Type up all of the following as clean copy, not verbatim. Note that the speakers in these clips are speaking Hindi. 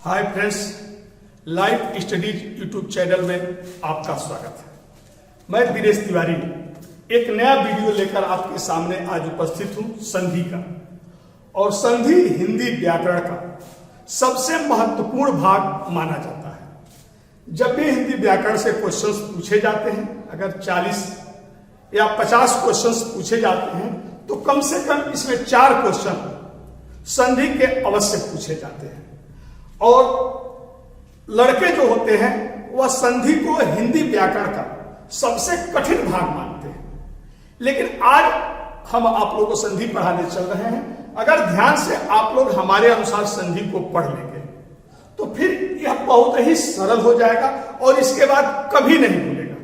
Hi friends, life studies YouTube channel में आपका स्वागत है। मैं दिनेश तिवारी एक नया वीडियो लेकर आपके सामने आज उपस्थित हूं संधि का। और संधि हिंदी व्याकरण का सबसे महत्वपूर्ण भाग माना जाता है। जब भी हिंदी व्याकरण से क्वेश्चंस पूछे जाते हैं, अगर 40 या 50 क्वेश्चंस पूछे जाते हैं तो कम से कम इसमें 4 क्वेश्चन संधि के अवश्य पूछे जाते हैं। और लड़के जो होते हैं वह संधि को हिंदी व्याकरण का सबसे कठिन भाग मानते हैं। लेकिन आज हम आप लोगों को संधि पढ़ाने चल रहे हैं। अगर ध्यान से आप लोग हमारे अनुसार संधि को पढ़ लेंगे तो फिर यह बहुत ही सरल हो जाएगा और इसके बाद कभी नहीं भूलेगा।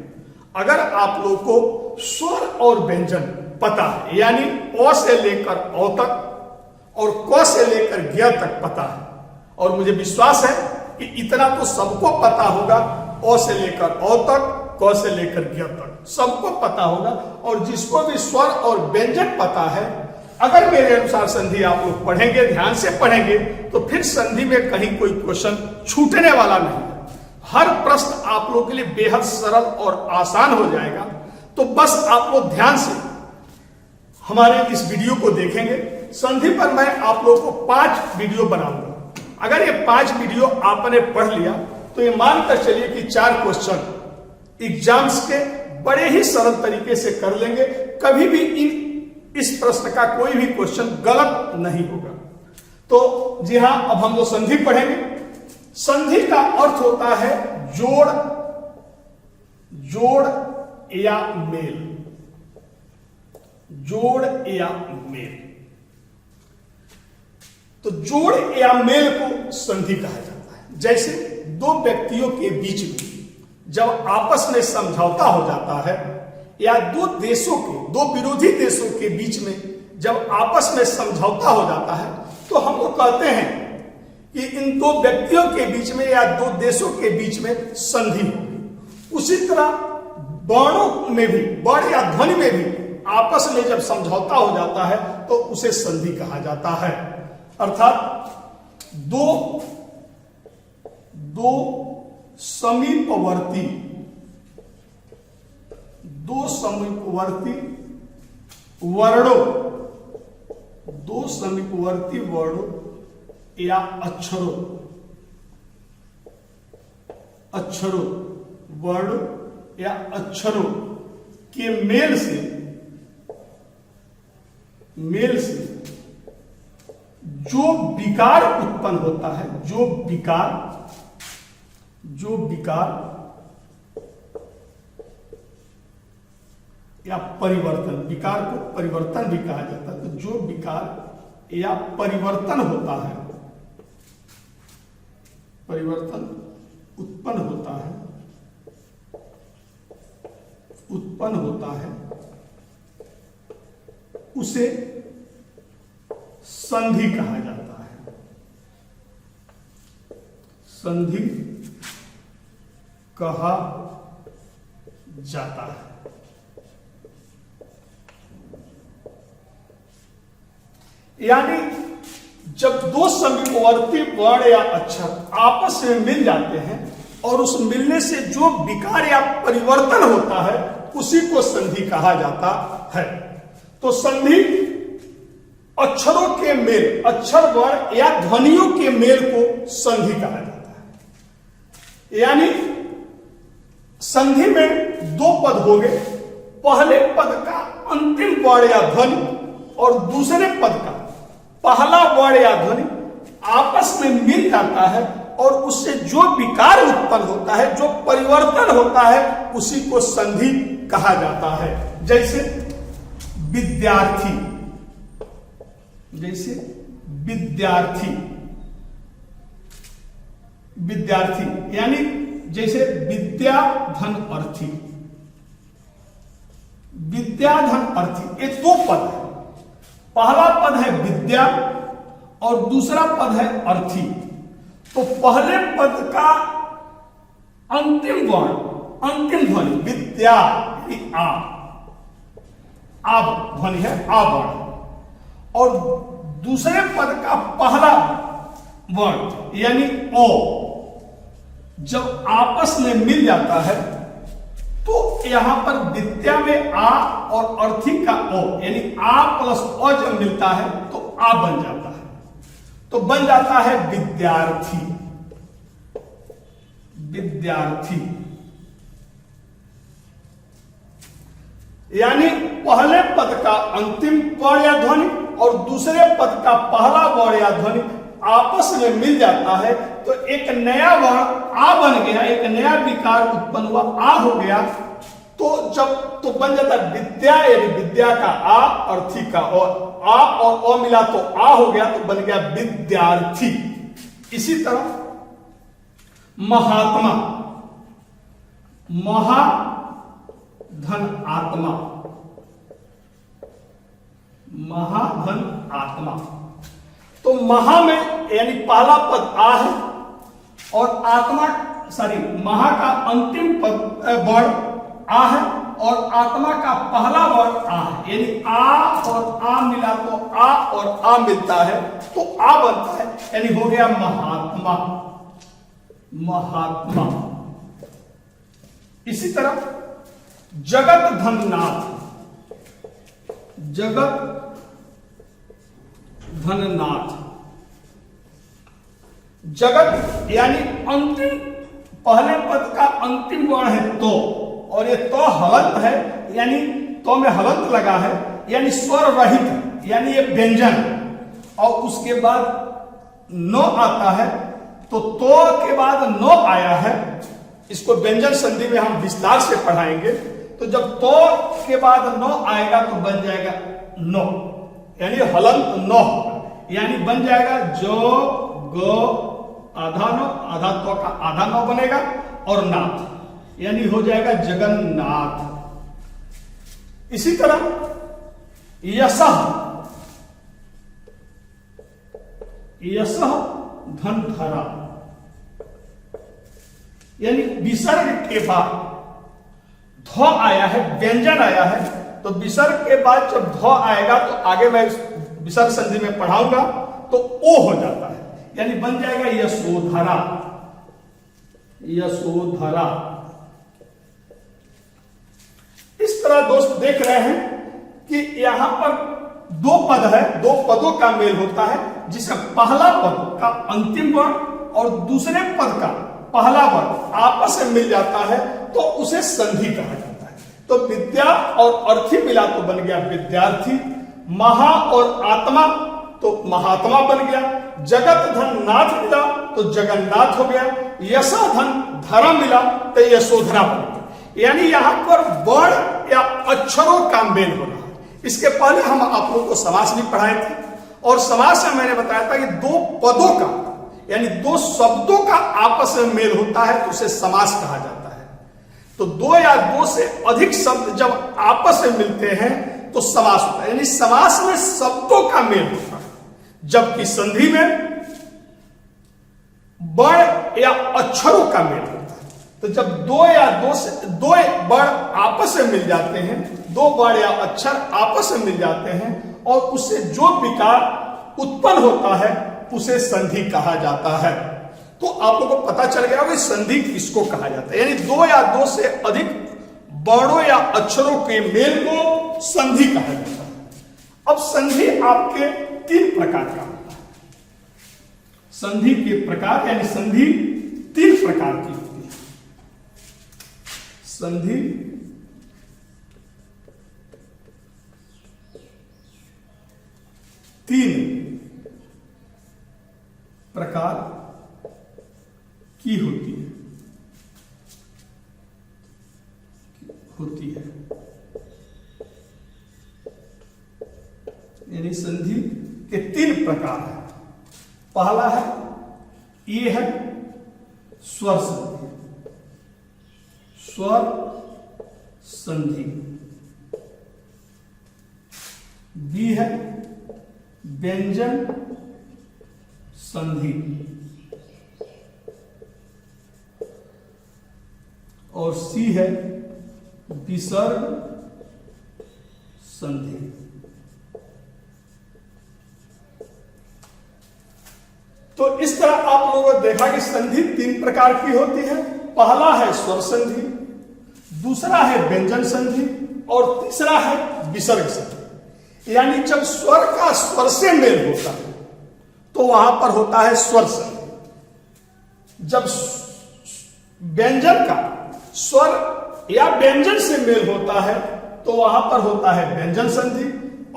अगर आप लोग को स्वर और व्यंजन पता है, यानी अ से लेकर औ तक और क से लेकर ज्ञ तक पता है, और मुझे विश्वास है कि इतना तो सबको पता होगा, अ से लेकर औ तक, क से लेकर ज्ञ तक सबको पता होगा। और जिसको भी स्वर और व्यंजन पता है, अगर मेरे अनुसार संधि आप लोग पढ़ेंगे, ध्यान से पढ़ेंगे, तो फिर संधि में कहीं कोई क्वेश्चन छूटने वाला नहीं है। हर प्रश्न आप लोगों के लिए बेहद सरल और आसान हो जाएगा। तो बस आप लोग ध्यान से हमारे इस वीडियो को देखेंगे। संधि पर मैं आप लोगों को 5 वीडियो बनाऊंगा। अगर ये 5 वीडियो आपने पढ़ लिया तो ये मानकर चलिए कि 4 क्वेश्चन एग्जाम्स के बड़े ही सरल तरीके से कर लेंगे। कभी भी इस प्रश्न का कोई भी क्वेश्चन गलत नहीं होगा। तो जी हां, अब हम लोग संधि पढ़ेंगे। संधि का अर्थ होता है जोड़, जोड़ या मेल, जोड़ या मेल। तो जोड़ या मेल को संधि कहा जाता है। जैसे दो व्यक्तियों के बीच में जब आपस में समझौता हो जाता है, या दो देशों के, दो विरोधी देशों के बीच में जब आपस में समझौता हो जाता है, तो हम लोग कहते हैं कि इन दो व्यक्तियों के बीच में या दो देशों के बीच में संधि हो। उसी तरह वर्णों में भी, वर्ण या ध्वनि में भी आपस में जब समझौता हो जाता है तो उसे संधि कहा जाता है। अर्थात दो समीपवर्ती वर्णों, दो समीपवर्ती वर्णों या अक्षरों, वर्ण या अक्षरों के मेल से जो विकार उत्पन्न होता है, जो विकार या परिवर्तन, विकार को परिवर्तन भी कहा जाता है। तो जो विकार या परिवर्तन होता है, परिवर्तन उत्पन्न होता है, उसे संधि कहा जाता है। संधि कहा जाता है। यानी जब दो समीपवर्ती वर्ण या अक्षर आपस में मिल जाते हैं और उस मिलने से जो विकार या परिवर्तन होता है उसी को संधि कहा जाता है। तो संधि अक्षरों के मेल, अक्षर वर्ण या ध्वनियों के मेल को संधि कहा जाता है। यानी संधि में 2 पद हो गए। पहले पद का अंतिम वर्ण या ध्वनि और दूसरे पद का पहला वर्ण या ध्वनि आपस में मिल जाता है और उससे जो विकार उत्पन्न होता है, जो परिवर्तन होता है, उसी को संधि कहा जाता है। जैसे विद्यार्थी, विद्यार्थी यानी जैसे विद्या धन अर्थी, ये 2 पद है। पहला पद है विद्या और दूसरा पद है अर्थी। तो पहले पद का अंतिम वर्ण, अंतिम ध्वनि विद्या, आ ध्वनि है, आ वर्ण, और दूसरे पद का पहला वर्ण यानी ओ जब आपस में मिल जाता है तो यहां पर विद्या में आ और अर्थी का ओ यानी आ प्लस ओ जब मिलता है तो आ बन जाता है, तो बन जाता है विद्यार्थी। विद्यार्थी यानी पहले पद का अंतिम वर्ण या ध्वनि और दूसरे पद का पहला वर्ण या ध्वनि आपस में मिल जाता है तो एक नया वर्ण आ बन गया, एक नया विकार उत्पन्न हुआ, आ हो गया। तो जब तो बन जाता है विद्या यानी विद्या का आ, अर्थी का और आ और ओ मिला तो आ हो गया, तो बन गया विद्यार्थी। इसी तरह महात्मा, महा धन आत्मा, महाधन आत्मा। तो महा में यानी पहला पद आ है और आत्मा महा का अंतिम पद वर्ण आ है और आत्मा का पहला वर्ण आ है, यानी आ और आ मिला तो आ और आ मिलता है तो आ बनता है, यानी हो गया महात्मा। महात्मा। इसी तरह जगत धननाथ, जगत धननाथ। जगत यानी अंतिम पहले पद का अंतिम वर्ण है तो, और ये तो हलंत है यानी तो में हलंत लगा है यानी स्वर रहित यानी ये व्यंजन, और उसके बाद नो आता है तो के बाद नो आया है, इसको व्यंजन संधि में हम विस्तार से पढ़ाएंगे। तो जब तो के बाद नो आएगा तो बन जाएगा नो यानी हलंत नो, यानी बन जाएगा जो गो आधा नो, आधा तो का आधा नो बनेगा और नाथ यानी हो जाएगा जगन्नाथ। इसी तरह यशः, यशः धनधरा यानी विसर्ग के बाद ध आया है, व्यंजन आया है, तो विसर्ग के बाद जब ध आएगा तो आगे मैं विसर्ग संधि में पढ़ाऊंगा तो ओ हो जाता है, यानी बन जाएगा यशोधरा। यशोधरा। इस तरह दोस्त देख रहे हैं कि यहां पर दो पद है, दो पदों का मेल होता है, जिसमें पहला पद का अंतिम वर्ण और दूसरे पद का पहला वर्ण आपस में मिल जाता है तो उसे संधि कहा जाता है। तो विद्या और अर्थी मिला तो बन गया विद्यार्थी, महा और आत्मा तो महात्मा बन गया, जगत धन नाथ मिला तो जगन्नाथ हो गया, यशा धन धरा मिला तो यशोधरा बन गया। यानी यहां पर वर्ण या अक्षरों का मेल हो रहा है। इसके पहले हम आप लोगों को समास भी पढ़ाए थे और समास में मैंने बताया था कि दो पदों का यानी दो शब्दों का आपस में मेल होता है तो उसे समास कहा जाता है। तो दो या दो से अधिक शब्द जब आपस में मिलते हैं तो समास होता है, यानी समास में शब्दों का मेल होता है, जबकि संधि में वर्ण या अक्षरों का मेल होता है। तो जब दो या दो से दो वर्ण आपस में मिल जाते हैं, दो वर्ण या अक्षर आपस में मिल जाते हैं और उससे जो विकार उत्पन्न होता है उसे संधि कहा जाता है। तो आप लोगों को पता चल गया कि संधि किसको कहा जाता है, यानी दो या दो से अधिक वर्णों या अक्षरों के मेल को संधि कहा जाता है। अब संधि आपके तीन प्रकार का होता है। संधि के प्रकार यानी संधि तीन प्रकार की होती है। संधि तीन प्रकार की होती है यानी संधि के तीन प्रकार है। पहला है ये है स्वर संधि, स्वर संधि। बी है व्यंजन संधि और सी है विसर्ग संधि। तो इस तरह आप लोगों ने देखा कि संधि 3 प्रकार की होती है। पहला है स्वर संधि, दूसरा है व्यंजन संधि और तीसरा है विसर्ग संधि। यानी जब स्वर का स्वर से मेल होता है तो वहां पर होता है स्वर संधि। जब व्यंजन का स्वर या व्यंजन से मेल होता है तो वहां पर होता है व्यंजन संधि।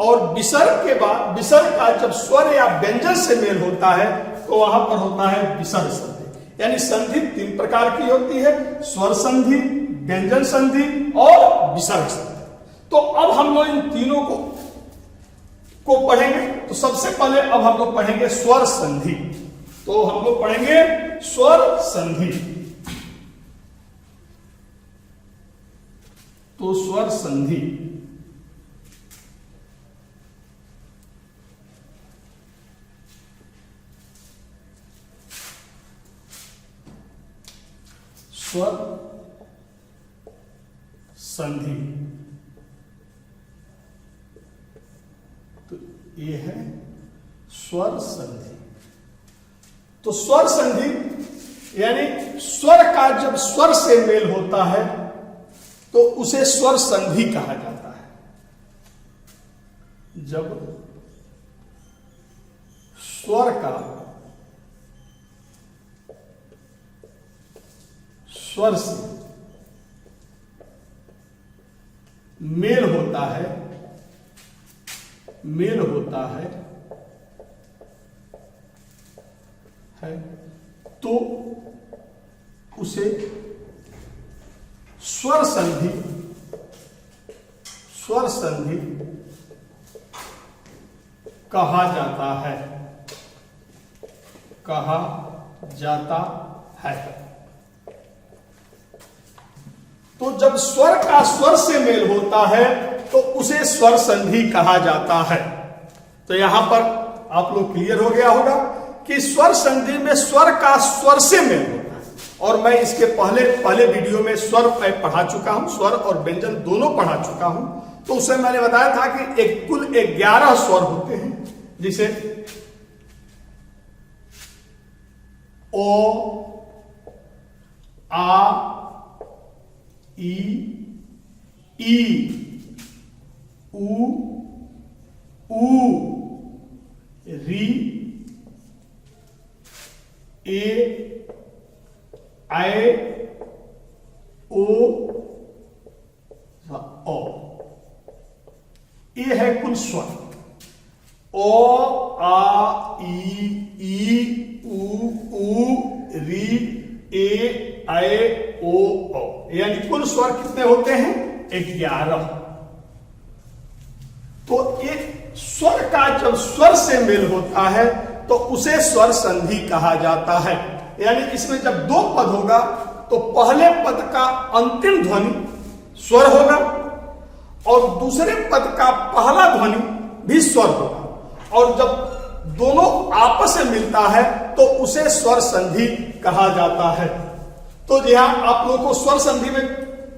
और विसर्ग के बाद विसर्ग का जब स्वर या व्यंजन से मेल होता है तो वहां पर होता है विसर्ग संधि। यानी संधि 3 प्रकार की होती है, स्वर संधि, व्यंजन संधि और विसर्ग संधि। तो अब हम लोग इन तीनों को पढ़ेंगे। तो सबसे पहले अब हम लोग पढ़ेंगे स्वर संधि। तो हम लोग पढ़ेंगे स्वर संधि। तो स्वर संधि स्वर संधि तो ये है स्वर संधि। तो स्वर संधि यानी स्वर का जब स्वर से मेल होता है तो उसे स्वर संधि कहा जाता है। जब स्वर का स्वर से मेल होता है तो उसे स्वर संधि कहा जाता है। तो जब स्वर का स्वर से मेल होता है तो उसे स्वर संधि कहा जाता है। तो यहां पर आप लोग क्लियर हो गया होगा कि स्वर संधि में स्वर का स्वर से मेल होता है। और मैं इसके पहले वीडियो में स्वर पढ़ा चुका हूं, स्वर और व्यंजन दोनों पढ़ा चुका हूं। तो उसमें मैंने बताया था कि कुल 11 स्वर होते हैं, जिसे ओ, आ, ई, उ, री, ए, ऐ, ओ, ये है कुल स्वर। ओ, आ, ई, उ, री, ए, ऐ, ओ। यानी कुल स्वर कितने होते हैं? 11। तो एक स्वर का जब स्वर से मेल होता है तो उसे स्वर संधि कहा जाता है। यानी इसमें जब 2 पद होगा तो पहले पद का अंतिम ध्वनि स्वर होगा और दूसरे पद का पहला ध्वनि भी स्वर होगा। और जब दोनों आपस में मिलता है तो उसे स्वर संधि कहा जाता है। तो यहां आप लोगों को स्वर संधि में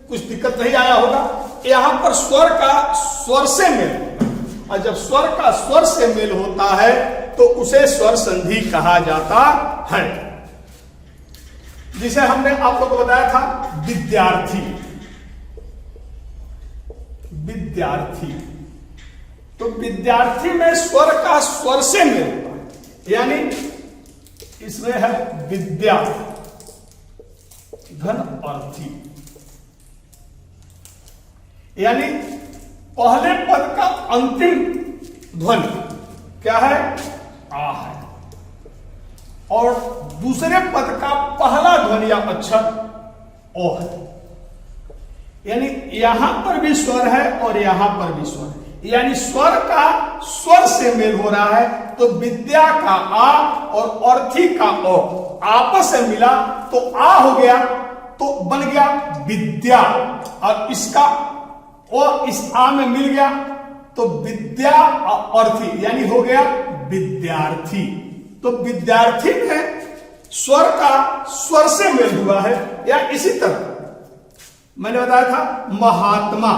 कुछ दिक्कत नहीं आया होगा। यहां पर स्वर का स्वर से मेल, और जब स्वर का स्वर से मेल होता है तो उसे स्वर संधि कहा जाता है। जिसे हमने आप लोगों को बताया था विद्यार्थी। तो विद्यार्थी में स्वर का स्वर से मेल होता है। यानी इसमें है विद्या धन अर्थी। यानी पहले पद का अंतिम ध्वनि क्या है? आ है। और दूसरे पद का पहला ध्वनि या अक्षर ओ है। यानी यहां पर भी स्वर है और यहां पर भी स्वर है। यानी स्वर का स्वर से मेल हो रहा है तो विद्या का आ और अर्थी का ओ आपस में मिला तो आ हो गया, तो बन गया विद्या। और इसका और इस आ में मिल गया तो विद्या और अर्थी यानी हो गया विद्यार्थी। तो विद्यार्थी में स्वर का स्वर से मेल हुआ है। या इसी तरह मैंने बताया था महात्मा।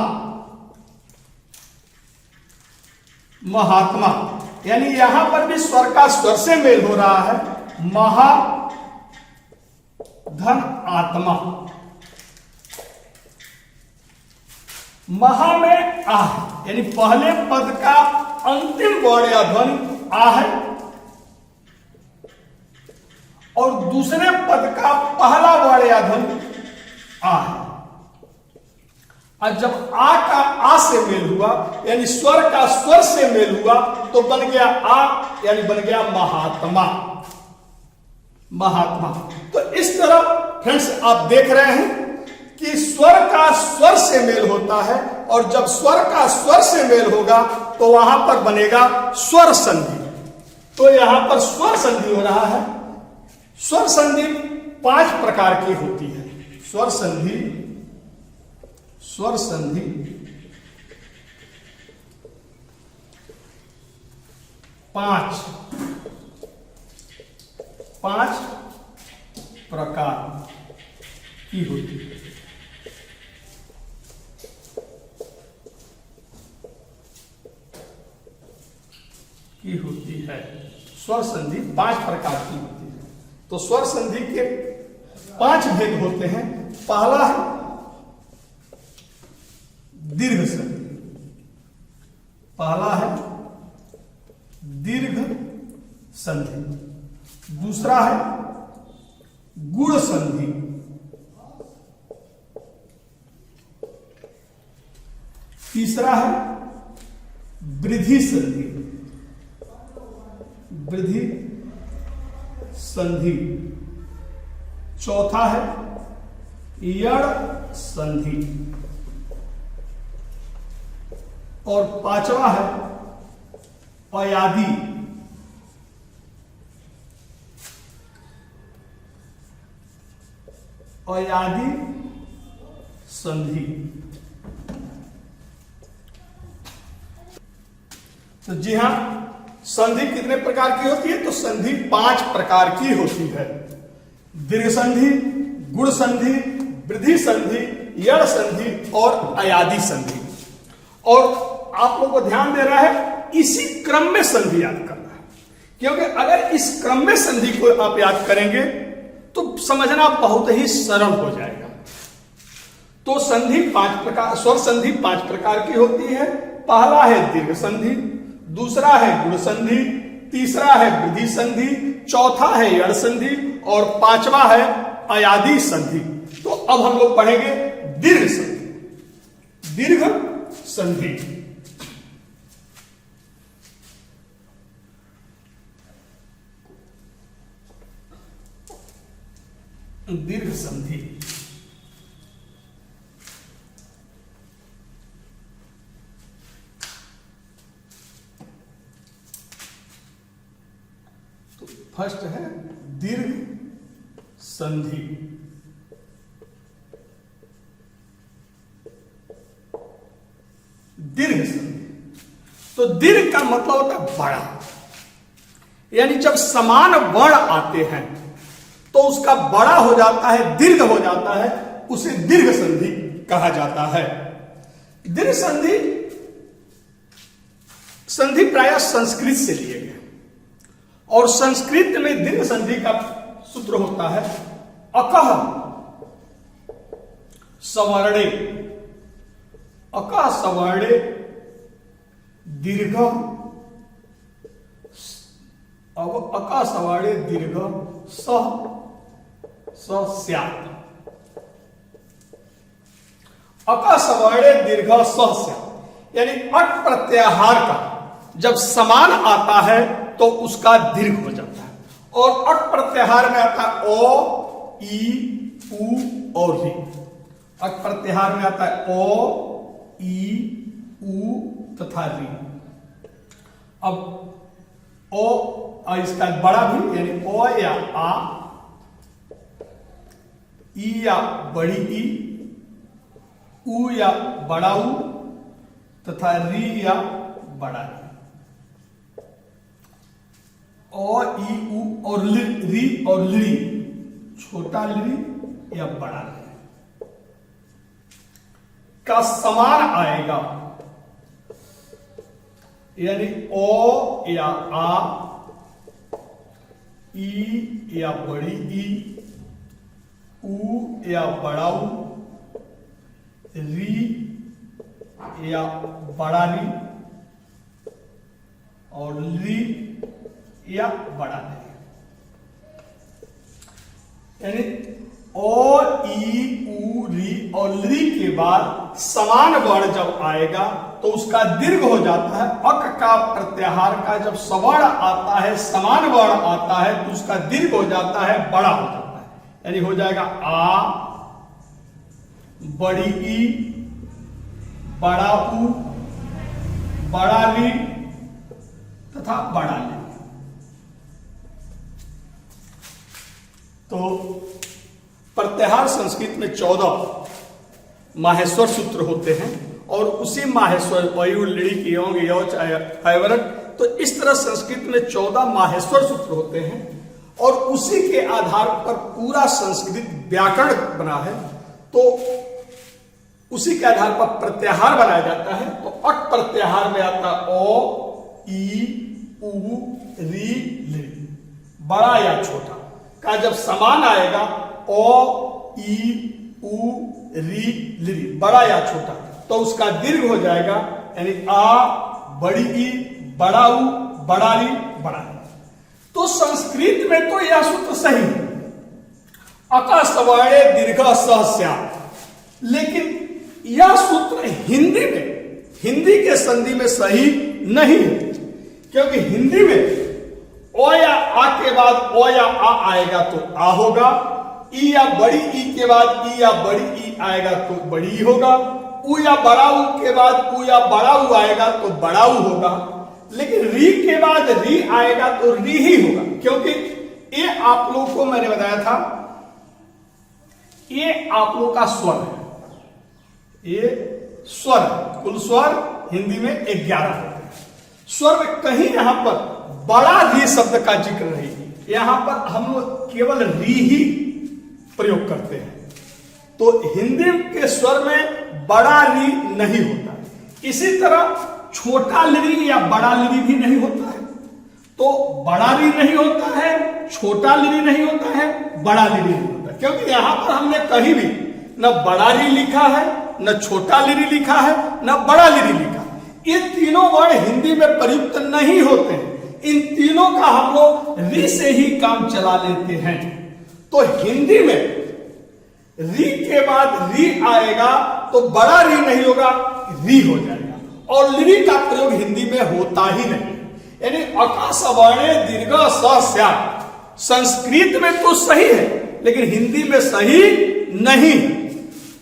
यानी यहां पर भी स्वर का स्वर से मेल हो रहा है महाधन आत्मा। महा में आ यानी पहले पद का अंतिम वर्ण या ध्वनि आ है और दूसरे पद का पहला वर्ण या ध्वनि आ है। और जब आ का आ से मेल हुआ यानी स्वर का स्वर से मेल हुआ तो बन गया आ यानी बन गया महात्मा। महात्मा। तो इस तरह फ्रेंड्स आप देख रहे हैं कि स्वर का स्वर से मेल होता है और जब स्वर का स्वर से मेल होगा तो वहां पर बनेगा स्वर संधि। तो यहां पर स्वर संधि हो रहा है। स्वर संधि 5 प्रकार की होती है। स्वर संधि 5 प्रकार की होती है। स्वर संधि 5 प्रकार की होती है। तो स्वर संधि के 5 भेद होते हैं। पहला है दीर्घ संधि। दूसरा है गुण संधि। तीसरा है वृद्धि संधि। चौथा है यण संधि और 5वां है अयादि संधि। तो जी हां, संधि कितने प्रकार की होती है? तो संधि 5 प्रकार की होती है। दीर्घ संधि, गुण संधि, वृद्धि संधि, यण संधि और अयादि संधि। और आप लोगों को ध्यान देना है इसी क्रम में संधि याद करना है, क्योंकि अगर इस क्रम में संधि को आप याद करेंगे तो समझना बहुत ही सरल हो जाएगा। तो संधि 5 प्रकार, स्वर संधि 5 प्रकार की होती है। पहला है दीर्घ संधि, दूसरा है गुण संधि, तीसरा है वृद्धि संधि, चौथा है यण संधि और 5वां है अयादि संधि। तो अब हम लोग पढ़ेंगे दीर्घ संधि। दीर्घ संधि तो फर्स्ट है दीर्घ संधि। दीर्घ संधि, तो दीर्घ का मतलब होता है बड़ा, यानी जब समान वर्ण आते हैं तो उसका बड़ा हो जाता है, दीर्घ हो जाता है, उसे दीर्घ संधि कहा जाता है। दीर्घ संधि प्रायः संस्कृत से लिए गए और संस्कृत में दीर्घ संधि का सूत्र होता है अकह सवर्णे। अकह सवर्णे दीर्घ, अकह सवर्णे दीर्घ स्यात्। अकह सवर्णे दीर्घ स्यात् यानी अट प्रत्याहार का जब समान आता है तो उसका दीर्घ हो जाता है। और अट प्रत्याहार में आता है ओ, ई, उ और री। अट प्रत्याहार में आता है ओ, ई, उ तथा री। अब ओ इसका बड़ा भी यानी ओ या आ, ई या बड़ी ई, उ या बड़ा उ तथा री या बड़ा री। ओ, ई, उ और री और ली, छोटा ली या बड़ा ली का समान आएगा, यानी ओ या आ, ई या बड़ी ई, ऊ या बड़ा ऊ, री या बड़ा री, और ली या बड़ा ली। यानी ओ, ई, ऊ, री और ली के बाद समान वर्ण जब आएगा तो उसका दीर्घ हो जाता है। अक का प्रत्याहार का जब सवर्ण आता है, समान वर्ण आता है, तो उसका दीर्घ हो जाता है, बड़ा हो जाता है। यानी हो जाएगा आ, बड़ी ई, बड़ा ऊ, बड़ा ली तथा बड़ा ली। तो प्रत्याहार संस्कृत में 14 माहेश्वर सूत्र होते हैं और उसी माहेश्वर वयु, लिड़ी, यौंग, यौच, हैवरट, तो इस तरह संस्कृत में 14 माहेश्वर सूत्र होते हैं और उसी के आधार पर पूरा संस्कृत व्याकरण बना है। तो उसी के आधार पर प्रत्याहार बनाया जाता है। तो अट प्रत्याहार में आता ओ, ई, ऊ, री, ली, बड़ा या छोटा का जब समान आएगा, ओ, ई, ऊ, री, ली, बड़ा या छोटा, तो उसका दीर्घ हो जाएगा। यानी आ, बड़ी ई, बड़ा ऊ, बड़ा री, बड़ा ली। तो संस्कृत में तो यह सूत्र सही है, अका सवर्णे दीर्घ सह स्यात्। लेकिन यह सूत्र हिंदी में, हिंदी के संधि में सही नहीं है, क्योंकि हिंदी में ओ या आ के बाद ओ या आ आएगा तो आ होगा, ई या बड़ी ई के बाद ई या बड़ी ई आएगा तो बड़ी ई होगा, ऊ या बड़ा ऊ के बाद ऊ या बड़ा ऊ आएगा तो बड़ा ऊ होगा। लेकिन री के बाद री आएगा तो री ही होगा, क्योंकि ये आप लोगों को मैंने बताया था, ये आप लोगों का स्वर है, ये स्वर, कुल स्वर हिंदी में 11 होते हैं। स्वर में कहीं यहां पर बड़ा री शब्द का जिक्र नहीं, यहां पर हम लोग केवल री ही प्रयोग करते हैं। तो हिंदी के स्वर में बड़ा री नहीं होता। इसी तरह छोटा लिरी या बड़ा लिरी भी नहीं होता है। तो बड़ा री नहीं होता है, छोटा लिरी नहीं होता है, बड़ा लिरी नहीं होता, क्योंकि यहां पर हमने कहीं भी न बड़ा री लिखा है, न छोटा लिरी लिखा है, न बड़ा लिरी लिखा। ये तीनों वर्ण हिंदी में प्रयुक्त नहीं होते हैं। इन तीनों का हम लोग री से ही काम चला लेते हैं। तो हिंदी में री के बाद री आएगा तो बड़ा री नहीं होगा, री हो जाएगा, और लिरी का प्रयोग हिंदी में होता ही नहीं। यानी अका सवर्णे दीर्घ स स्यात् संस्कृत में तो सही है, लेकिन हिंदी में सही नहीं है।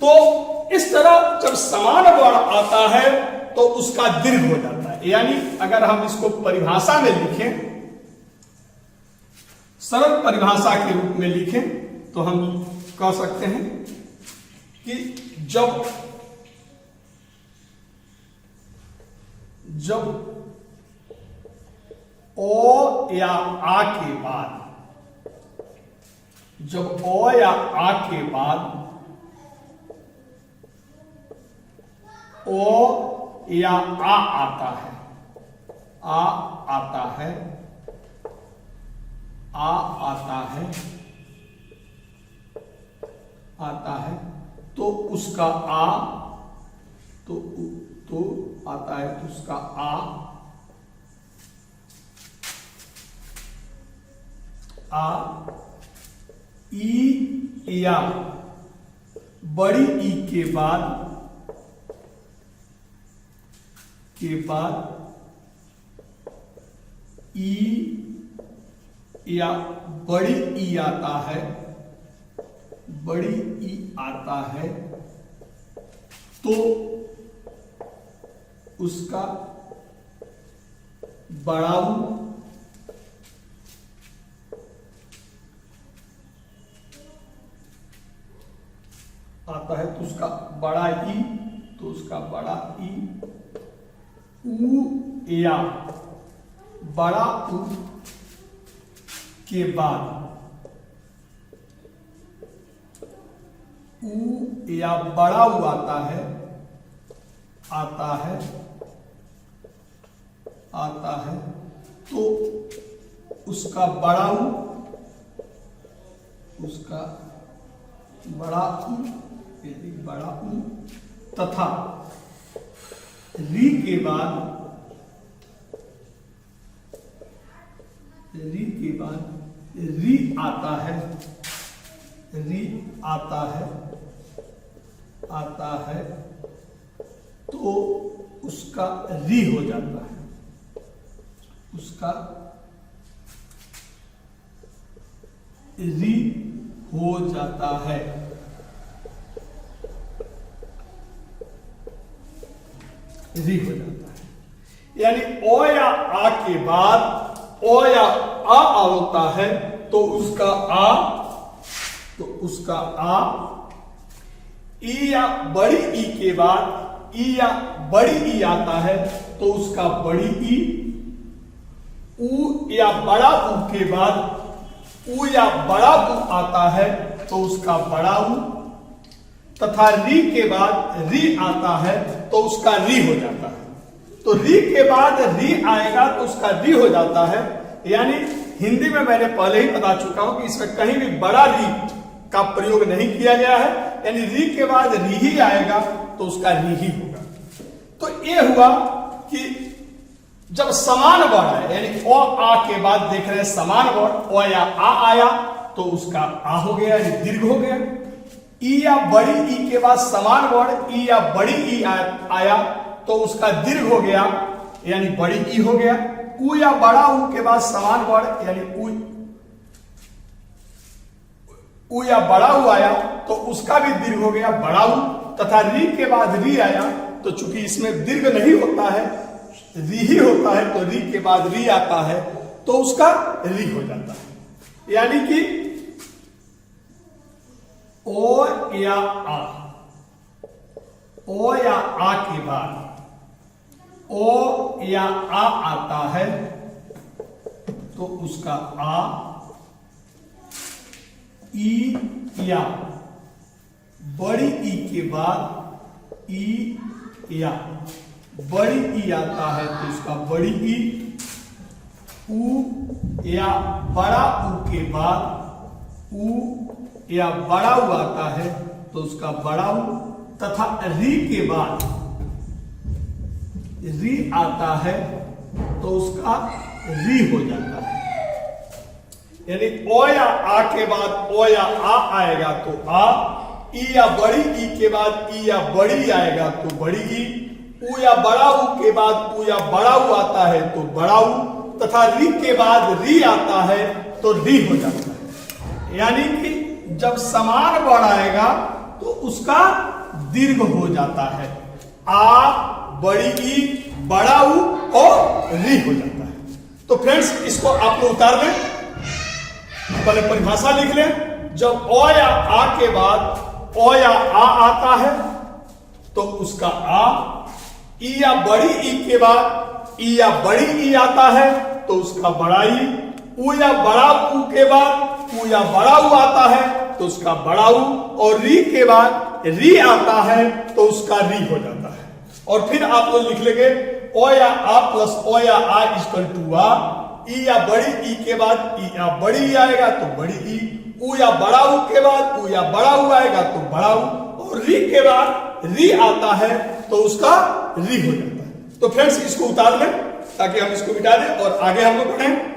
तो इस तरह जब समान वर्ण आता है तो उसका दीर्घ हो जाता है। यानी अगर हम इसको परिभाषा में लिखें, सरल परिभाषा के रूप में लिखें, तो हम कह सकते हैं कि जब ओ या आ के बाद, जब ओ या आ के बाद ओ या आ आता है, आ आता है, आ आता है, आता है, तो उसका आ, तो आता है तो उसका आ, ई या बड़ी ई के बाद ई या बड़ी ई आता है, बड़ी ई आता है, तो उसका बड़ा ऊ आता है, तो उसका बड़ा ई, तो उसका बड़ा ई, ऊ या बड़ा ऊ के बाद ऊ या बड़ा ऊ आता है, आता है, आता है, तो उसका बड़ा ऊ उसका बड़ा ऊ, यदि बड़ा ऊ तथा री के बाद री आता है, तो उसका री हो जाता है, उसका री हो जाता है। री हो जाता है, यानी ओ या आ के बाद ओ या आ होता है तो उसका आ, ई या बड़ी ई के बाद ई या बड़ी ई आता है तो उसका बड़ी ई, ऊ या बड़ा ऊ के बाद ऊ या बड़ा ऊ आता है तो उसका बड़ा ऊ, तथा री के बाद री आता है तो उसका री हो जाता है। तो री के बाद री आएगा तो उसका री हो जाता है, यानी हिंदी में मैंने पहले ही बता चुका हूं कि इसमें कहीं भी बड़ा री का प्रयोग नहीं किया गया है, यानी री के बाद री ही आएगा तो उसका री ही होगा। तो ये हुआ कि जब समान वर्ण है, यानी ओ आ के बाद देख रहे हैं समान वर्ण ओ या आ आया तो उसका आ हो गया, यानी दीर्घ हो गया। ई या बड़ी ई के बाद समान वर्ण ई या बड़ी ई आया तो उसका दीर्घ हो गया, यानी बड़ी ई हो गया। ऊ या बड़ा ऊ के बाद समान वर्ण यानी ऊ या बड़ा ऊ आया तो उसका भी दीर्घ हो गया, बड़ा ऊ। तथा री के बाद री आया तो चूंकि इसमें दीर्घ नहीं होता है, री ही होता है, तो री के बाद री आता है तो उसका री हो जाता है। यानी कि ओ या आ के बाद ओ या आ आता है तो उसका आ, ई या बड़ी ई के बाद ई या बड़ी ई आता है तो उसका बड़ी ई, ऊ या बड़ा ऊ के बाद ऊ या बड़ा ऊ आता है तो उसका बड़ा ऊ, तथा री के बाद री आता है तो उसका री हो जाता है। यानी ओ या आ के बाद ओ या आ आएगा तो आ, ई या बड़ी ई के बाद ई या बड़ी आएगा तो बड़ी ई, ऊ या बड़ा ऊ के बाद ऊ या बड़ा ऊ आता है तो बड़ा ऊ, तथा री के बाद री आता है तो री हो जाता है। यानी कि जब समान वर्ण आएगा तो उसका दीर्घ हो जाता है, आ बड़ी ई बड़ा ऊ और री हो जाता है। तो फ्रेंड्स इसको आप लोग उतार लें, पहले परिभाषा लिख लें। जब ओ या आ के बाद ओ या आ आता है तो उसका आ, ई या बड़ी ई के बाद ई या बड़ी ई आता है तो उसका बड़ा ई, ऊ या बड़ा ऊ के बाद ऊ या बड़ा ऊ आता है तो उसका बड़ा ऊ, और री के बाद री आता है तो उसका री हो जाता है। और फिर आप लोग लिख लेंगे ओ या आ प्लस ओ या आ इक्वल टू आ, ई या बड़ी ई के बाद ई या बड़ी ई आएगा तो बड़ी ई, ऊ या बड़ा ऊ के बाद ऊ या बड़ा ऊ आएगा तो बड़ा ऊ, और री के बाद री आता है तो उसका री हो जाता है। तो फ्रेंड्स इसको उतार लें ताकि हम इसको मिटा दें और आगे हम लोग पढ़ें।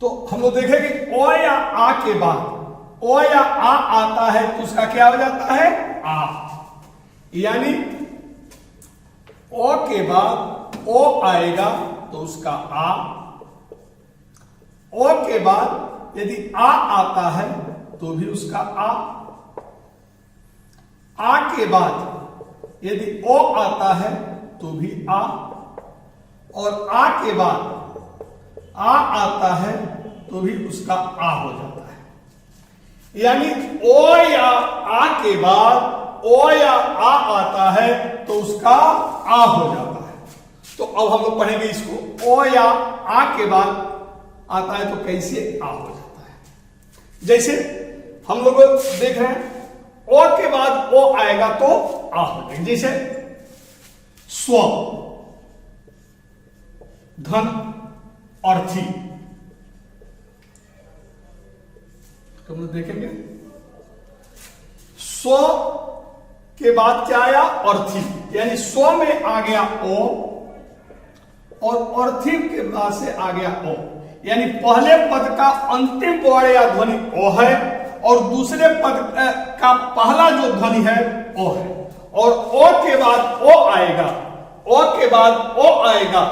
तो हम लोग देखें कि ओ या आ के बाद ओ या आ आता है तो उसका क्या हो जाता है, आ। यानी ओ के बाद ओ आएगा तो उसका आ, ओ के बाद यदि आ आता है तो भी उसका आ के बाद यदि ओ आता है तो भी आ, और आ के बाद आ आता है तो भी उसका आ हो जाता है। यानी ओ या आ के बाद ओ या आ आता है तो उसका आ हो जाता है। तो अब हम लोग पढ़ेंगे इसको, ओ या आ के बाद आता है तो कैसे आ हो जाता है। जैसे हम लोग देख रहे हैं ओ के बाद ओ आएगा तो आ हो जाएगा। जैसे स्व, धन, अर्थी, तो हम लोग देखेंगे स्व के बाद क्या आया, अर्थी, यानी स्व में आ गया ओ और अर्थी के बाद से आ गया ओ, यानी पहले पद का अंतिम वर्ण या ध्वनि ओ है और दूसरे पद का पहला जो ध्वनि है ओ है, और ओ के बाद ओ आएगा, ओ के बाद ओ आएगा,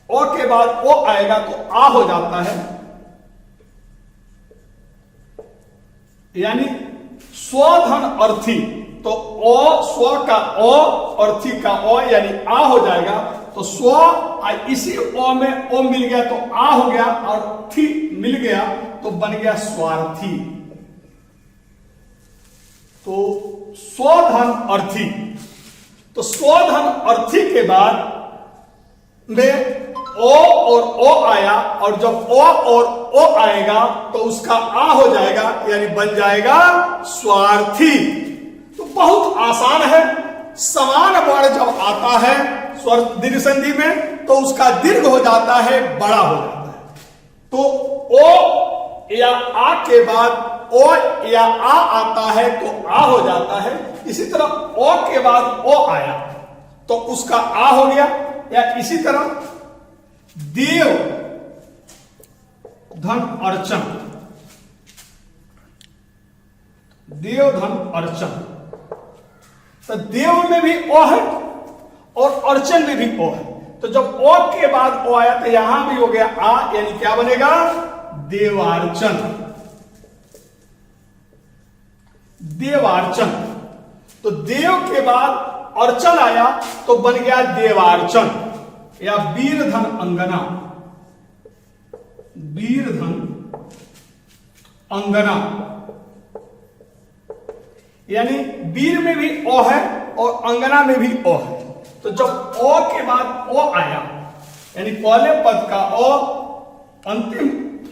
ओ के बाद ओ आएगा तो आ हो जाता है, यानी स्वधन अर्थी, तो ओ स्व का ओ, अर्थी का ओ, यानी आ हो जाएगा। तो स्व इसी ओ में ओ मिल गया तो आ हो गया, और थी मिल गया तो बन गया स्वार्थी। तो स्वधन अर्थी, तो स्वधन अर्थी के बाद में ओ और ओ आया, और जब ओ और ओ आएगा तो उसका आ हो जाएगा, यानी बन जाएगा स्वार्थी। तो बहुत आसान है, समान वर्ण जब आता है स्वर दीर्घ संधि में तो उसका दीर्घ हो जाता है, बड़ा हो जाता है। तो ओ या आ के बाद ओ या आ आता है तो आ हो जाता है। इसी तरह ओ के बाद ओ आया तो उसका आ हो गया, या इसी तरह देव धन अर्चन, देव धन अर्चन, तो देव में भी ओ है और अर्चन में भी ओ है। तो जब ओ के बाद ओ आया तो यहां भी हो गया आ, यानी क्या बनेगा, देवार्चन, देवार्चन। तो देव के बाद अर्चन आया तो बन गया देवार्चन, या वीरधन अंगना, वीरधन अंगना, यानी वीर में भी ओ है और अंगना में भी ओ है। तो जब ओ के बाद ओ आया, यानी पहले पद का ओ, अंतिम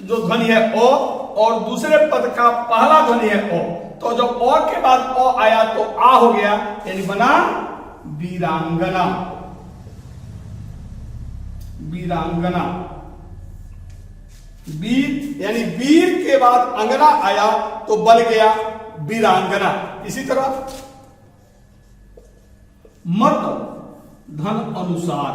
जो ध्वनि है ओ, और दूसरे पद का पहला ध्वनि है ओ, तो जब ओ के बाद ओ आया तो आ हो गया, यानी बना वीरांगना, वीरांगना। वीर यानी वीर के बाद अंगना आया तो बन गया वीरांगना। इसी तरह मत धन अनुसार,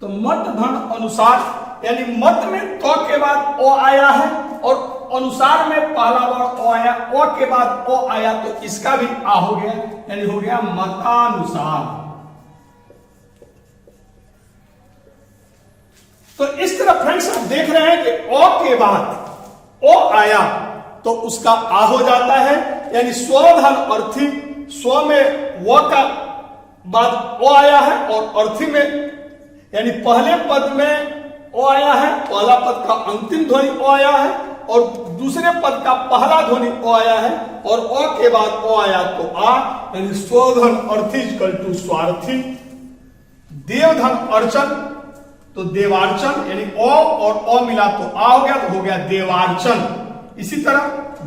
तो मत धन अनुसार यानी मत में तो के बाद ओ आया है और अनुसार में पहला बार ओ आया, ओ के बाद ओ आया तो इसका भी आ हो गया, यानी हो गया मतानुसार। तो इस तरह फ्रेंड्स आप देख रहे हैं कि ओ के बाद ओ आया तो उसका आ हो जाता है, यानी स्वधन अर्थी, स्व में व का बाद ओ आया है और अर्थी में यानी पहले पद में ओ आया है, पहला पद का अंतिम ध्वनि ओ आया है और दूसरे पद का पहला ध्वनि ओ आया है, और ओ के बाद ओ आया तो आ, यानी स्वधन अर्थी इक्वल टू स्वार्थी। देवधन अर्चन तो देवार्चन, यानी ओ और ओ मिला तो आ हो गया, तो हो गया देवार्चन। इसी तरह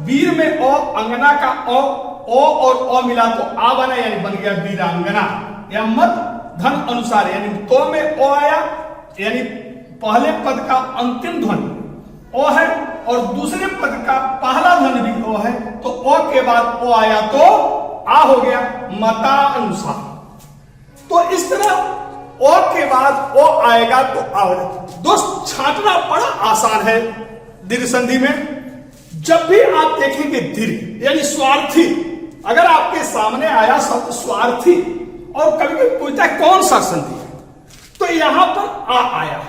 वीर में ओ, अंगना का ओ और ओ मिला तो आ बना, यानी बन गया वीरांगना। या मत धन अनुसार, यानी तो में ओ आया, यानी पहले पद का अंतिम ध्वनि ओ है और दूसरे पद का पहला ध्वनि भी ओ है, तो ओ के बाद ओ आया तो आ हो गया मतानुसार। तो इस तरह ओ के बाद ओ आएगा तो आ हो जाएगा। दोस्त छांटना बड़ा आसान है दीर्घ संधि में। जब भी आप देखेंगे दीर्घ यानी स्वार्थी, अगर आपके सामने आया शब्द स्वार्थी और कभी कभी पूछता है कौन सा संधि है, तो यहां पर आ आया।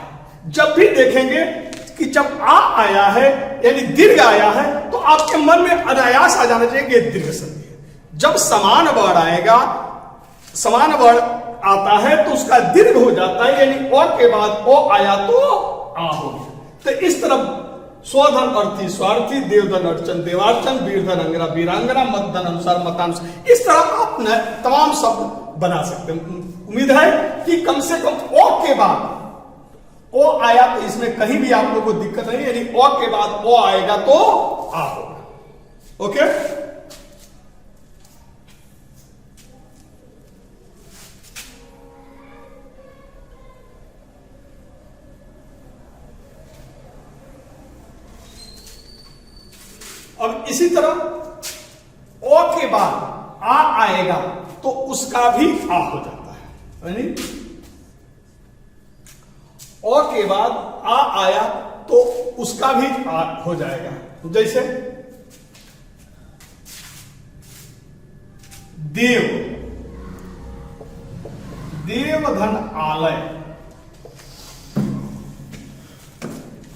जब भी देखेंगे कि जब आ आया है यानी दीर्घ आया है तो आपके मन में अनायास आ जाना चाहिए कि दीर्घ संधि है। जब समान वर्ण आएगा, समान वर्ण आता है तो उसका दीर्घ हो जाता है, यानी ओ के बाद ओ आया तो आ हो गया। तो इस तरह स्वधन अर्थी स्वार्थी, देवधन अर्चन देवार्चन, वीरधन अंगना वीरांगना, मतधन अनुसार मतानुसार, इस तरह आप तमाम शब्द बना सकते हैं। उम्मीद है कि कम से कम ओ के बाद ओ आया तो इसमें कहीं भी आप लोगों को दिक्कत नहीं, यानी ओ के बाद ओ आएगा तो आ होगा। ओके, अब इसी तरह ओ के बाद आ आएगा तो उसका भी आ हो जाता है, यानी ओ के बाद आ आया तो उसका भी आ हो जाएगा। जैसे देव, देवधन आलय,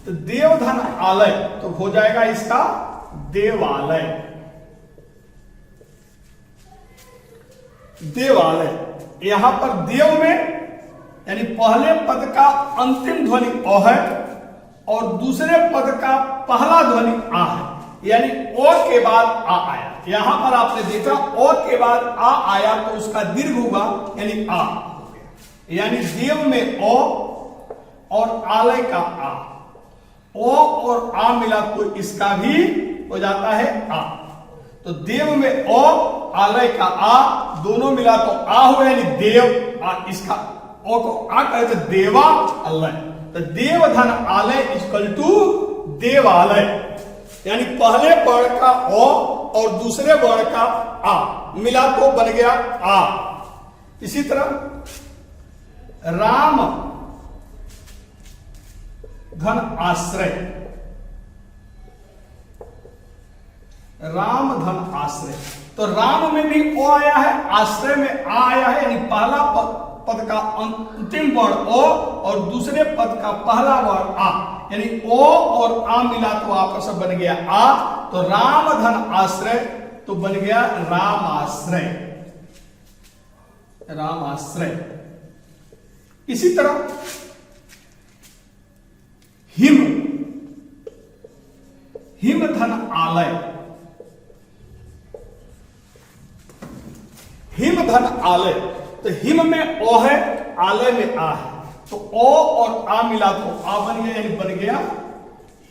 तो देवधन आलय तो हो जाएगा इसका देवालय, देवालय। यहां पर देव में यानी पहले पद का अंतिम ध्वनि ओ है और दूसरे पद का पहला ध्वनि आ है, यानी ओ के बाद आ आया। यहां पर आपने देखा ओ के बाद आ आया तो उसका दीर्घ हुआ, यानी आ हो गया, यानी देव में ओ और आलय का आ, ओ और आ मिला तो इसका भी हो जाता है आ। तो देव में ओ, आलय का आ, दोनों मिला तो आ हुआ, यानी देव आ, इसका ओ को आ कहे तो देवा आलय। तो देवधन आलय इक्वल टू देवालय, यानी पहले वर्ण का ओ और दूसरे वर्ण का आ मिला तो बन गया आ। इसी तरह राम धन आश्रय, राम धन आश्रय, तो राम में भी ओ आया है, आश्रय में आ आया है, यानी पहला पद का अंतिम वर्ण ओ और दूसरे पद का पहला वर्ण आ, यानी ओ और आ मिला तो आपस में बन गया आ। तो राम धन आश्रय तो बन गया राम आश्रय, राम आश्रय। इसी तरह हिम, हिम धन आलय, हिम धन आलय, तो हिम में ओ है, आलय में आ है, तो ओ और आ मिला तो आ बन गया, यानी बन गया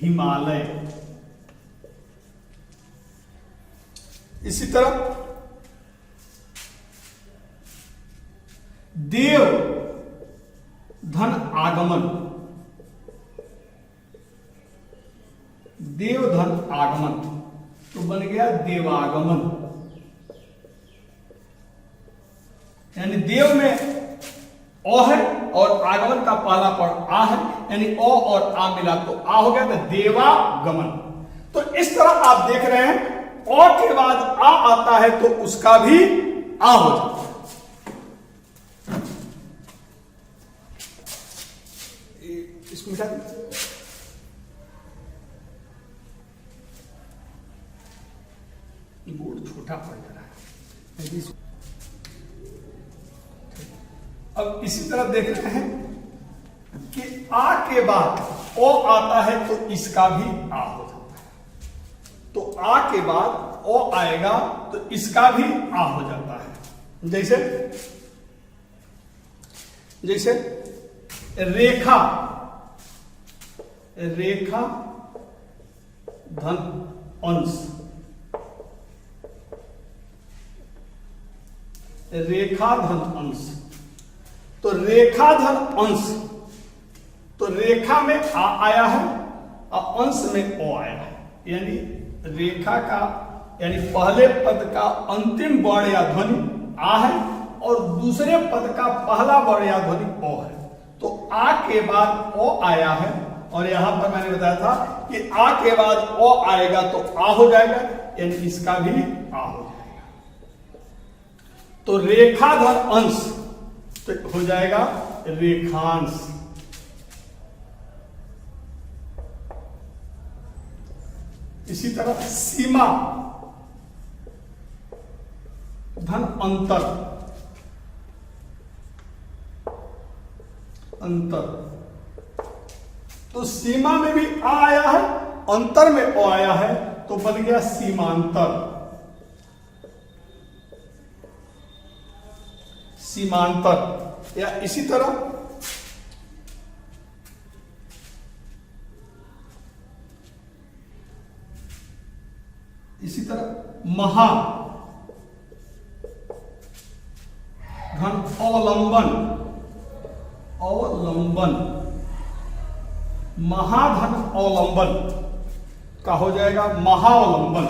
हिमालय। इसी तरह देव धन आगमन, देव धन आगमन तो बन गया देवागमन, यानी देव में ओ है और आगमन का पहला पद आ है, यानी ओ और आ मिला तो आ हो गया, तो देवागमन। तो इस तरह आप देख रहे हैं ओ के बाद आ आता है तो उसका भी आ हो जाता है। इसको मिटा दीजिए। बोर्ड छोटा पड़ रहा है। अब इसी तरह देख रहे हैं कि आ के बाद ओ आता है तो इसका भी आ हो जाता है। तो आ के बाद ओ आएगा तो इसका भी आ हो जाता है। जैसे जैसे रेखा, रेखा धन अंश, रेखा धन अंश, तो रेखा धन अंश, तो रेखा में आ आया है और अंश में ओ आया है, यानी रेखा का यानी पहले पद का अंतिम वर्ण या ध्वनि आ है और दूसरे पद का पहला वर्ण या ध्वनि ओ है। तो आ के बाद ओ आया है और यहां पर मैंने बताया था कि आ के बाद ओ आएगा तो आ हो जाएगा, यानी इसका भी आ हो जाएगा। तो रेखा धन अंश तो हो जाएगा रेखांश। इसी तरह सीमा धन अंतर, अंतर, तो सीमा में भी आ आया है, अंतर में ओ आया है तो बन गया सीमांतर, सीमांतर। या इसी तरह इसी तरह महा धन अवलंबन, अवलंबन, महाधन अवलंबन का हो जाएगा महावलंबन,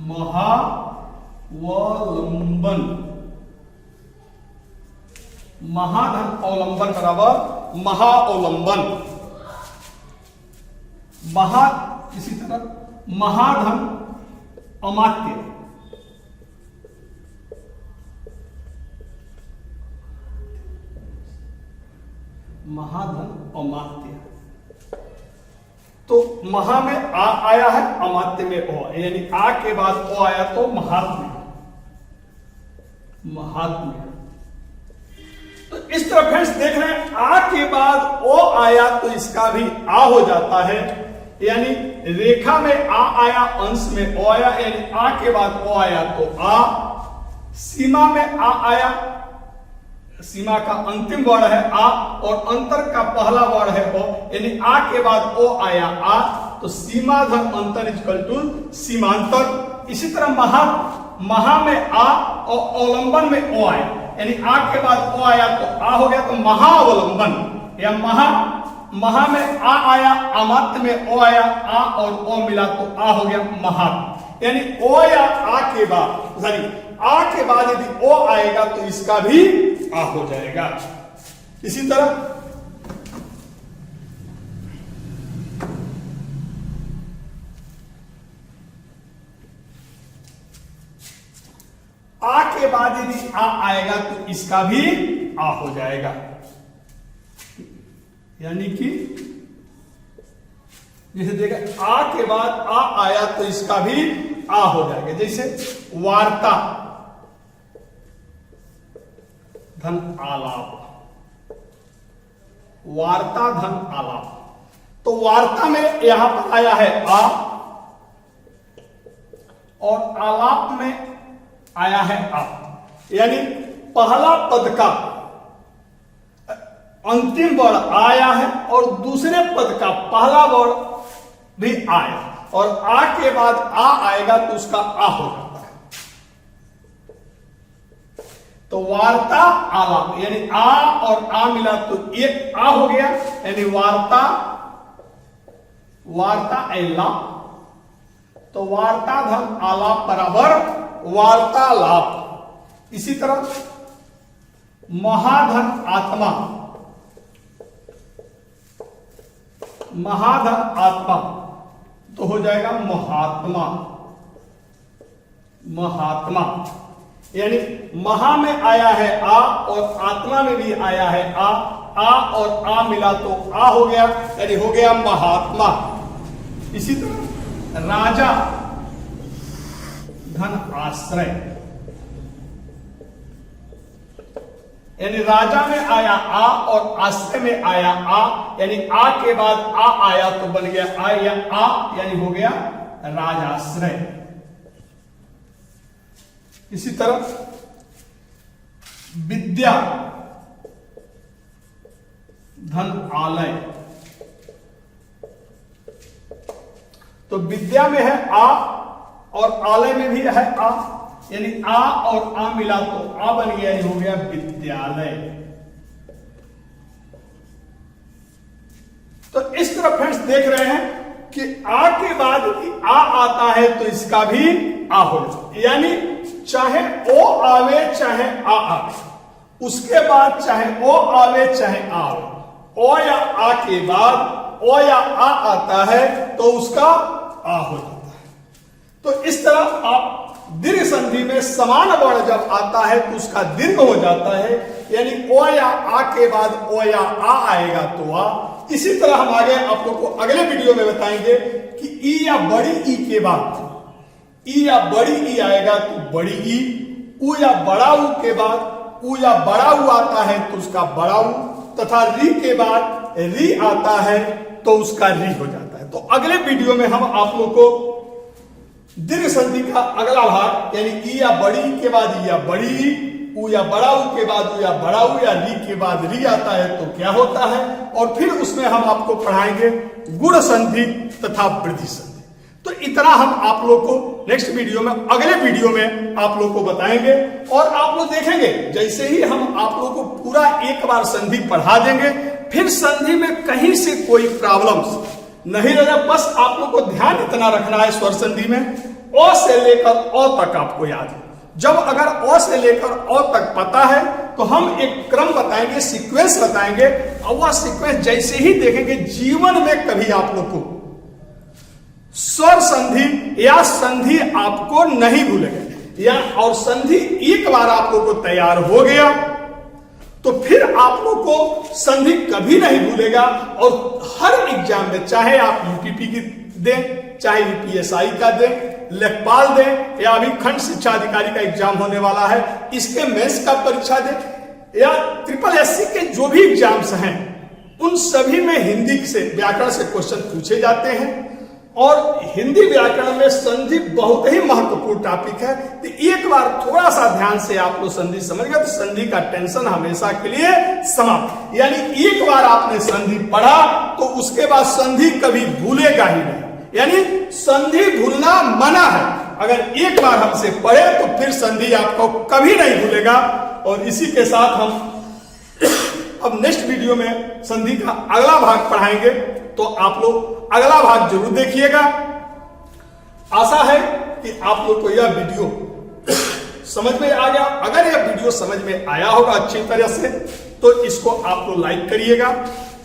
महावलंबन, महाधन अवलंबन बराबर महाअवलंबन, महा इसी तरह महाधन अमात्य, महाधन अमात्य। तो महा में आ आया है, अमात्य में ओ, यानी आ के बाद ओ आया तो महात्म्य, महात्म्य। तो इस तरह फ्रेंड्स देख रहे हैं, आ के बाद ओ आया तो इसका भी आ हो जाता है, यानी रेखा में आ आया, अंश में ओ आया, यानी आ के बाद ओ आया तो आ। सीमा में आ आया, सीमा का अंतिम वर्ण है आ, और अंतर का पहला वर्ण है ओ, यानी आ के बाद ओ आया आ, तो सीमा धन अंतर इक्वल टू सीमांतर। इसी तरह महा, महा में आ और अवलंबन में ओ आया, यानी आ के बाद ओ आया तो आ हो गया, तो महाअवलंबन, या महा में आ आया, अमात्य में ओ आया, आ और ओ मिला तो आ हो गया महा। यानी ओ या आ के बाद, सॉरी आ के बाद यदि ओ आएगा तो इसका भी आ हो जाएगा। इसी तरह आ के बाद यदि आ आएगा तो इसका भी आ हो जाएगा, यानी कि जैसे देखा आ के बाद आ आया तो इसका भी आ हो जाएगा। जैसे वार्ता धन आलाप, वार्ता धन आलाप, तो वार्ता में यहां पर आया है आ, और आलाप में आया है आ, यानी पहला पद का अंतिम वर्ण आया है और दूसरे पद का पहला वर्ण भी आया, और आ के बाद आ आएगा तो उसका आ हो जाता है। तो वार्ता आलाप, यानी आ और आ मिला तो एक आ हो गया, यानी वार्ता, वार्ता आलाप, तो वार्ता धन आलाप बराबर वार्तालाप। इसी तरह महाधन आत्मा, महाधन आत्मा तो हो जाएगा महात्मा, महात्मा, यानी महा में आया है आ और आत्मा में भी आया है आ और आ मिला तो आ हो गया, यानी हो गया महात्मा। इसी तरह राजा धन आश्रय, यानी राजा में आया आ और आश्रय में आया आ, यानी आ के बाद आ आया तो बन गया आ या आ, यानी हो गया राजाश्रय। इसी तरह विद्या धन आलय, तो विद्या में है आ और आलय में भी है आ, यानी आ और आ मिला तो आ बन गया, हो गया विद्यालय। तो इस तरह फ्रेंड्स देख रहे हैं कि आ के बाद यदि आ आता है तो इसका भी आ हो, यानी चाहे ओ आवे चाहे आ आवे, उसके बाद चाहे ओ आवे चाहे आ आवे, ओ या आ के बाद ओ या आ आता है तो उसका आ हो जाता है। तो इस तरह आप दीर्घ संधि में समान वर्ण जब आता है तो उसका दीर्घ हो जाता है, यानी ओ या आ के बाद ओ या आ आएगा तो आ। इसी तरह हम आगे आप लोग को अगले वीडियो में बताएंगे कि ई या बड़ी ई के बाद ई या बड़ी ई आएगा तो बड़ी ई, उ या बड़ा उ के बाद उ या बड़ा उ आता है तो उसका बड़ा उ, तथा री के बाद री आता है तो उसका री हो जाता है। तो अगले वीडियो में हम आप लोग को दीर्घ संधि का अगला भाग, यानी ई या बड़ी के बाद ई या बड़ी, उ या बड़ा उ के बाद उ या बड़ा उ, या री के बाद री आता है तो क्या होता है, और फिर उसमें हम आपको पढ़ाएंगे गुण संधि तथा वृद्धि संधि। तो इतना हम आप लोग को नेक्स्ट वीडियो में, अगले वीडियो में आप लोग को बताएंगे। और आप लोग देखेंगे जैसे ही हम आप लोग को पूरा एक बार संधि पढ़ा देंगे, फिर संधि में कहीं से कोई प्रॉब्लम्स नहीं रहेगा। बस आप लोग को ध्यान इतना रखना है, स्वर संधि में अ से लेकर अ तक आपको याद है। जब अगर अ से लेकर अ तक पता है तो हम एक क्रम बताएंगे, सीक्वेंस बताएंगे, और वह सीक्वेंस जैसे ही देखेंगे जीवन में कभी आप लोग को स्वर संधि या संधि आपको नहीं भूलेगा। या और संधि एक बार आप लोग को तैयार हो गया तो फिर आप लोग को संधि कभी नहीं भूलेगा। और हर एग्जाम में, चाहे आप यूपीपी की दें, चाहे यूपीएसआई का दें, लेखपाल दें, या अभी खंड शिक्षा अधिकारी का एग्जाम होने वाला है, इसके मेंस का परीक्षा दें, या SSS के जो भी एग्जाम्स हैं, उन सभी में हिंदी से, व्याकरण से क्वेश्चन पूछे जाते हैं। और हिंदी व्याकरण में संधि बहुत ही महत्वपूर्ण टॉपिक है। तो एक बार थोड़ा सा ध्यान से आप लोग संधि समझ गए तो संधि का टेंशन हमेशा के लिए समाप्त। यानी एक बार आपने संधि पढ़ा तो उसके बाद संधि कभी भूलेगा ही नहीं। यानी संधि भूलना मना है। अगर एक बार हमसे पढ़े तो फिर संधि आपको कभी नहीं भूलेगा। और इसी के साथ हम अब नेक्स्ट वीडियो में संधि का अगला भाग पढ़ाएंगे, तो आप लोग अगला भाग जरूर देखिएगा। आशा है कि आप लोग को यह वीडियो समझ में आ गया। अगर यह वीडियो समझ में आया होगा अच्छी तरह से तो इसको आप लोग लाइक करिएगा,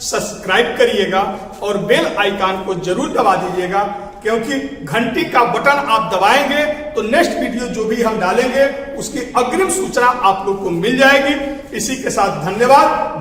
सब्सक्राइब करिएगा और बेल आइकन को जरूर दबा दीजिएगा, क्योंकि घंटी का बटन आप दबाएंगे तो नेक्स्ट वीडियो जो भी हम डालेंगे उसकी अग्रिम सूचना आप लोग को मिल जाएगी। इसी के साथ धन्यवाद।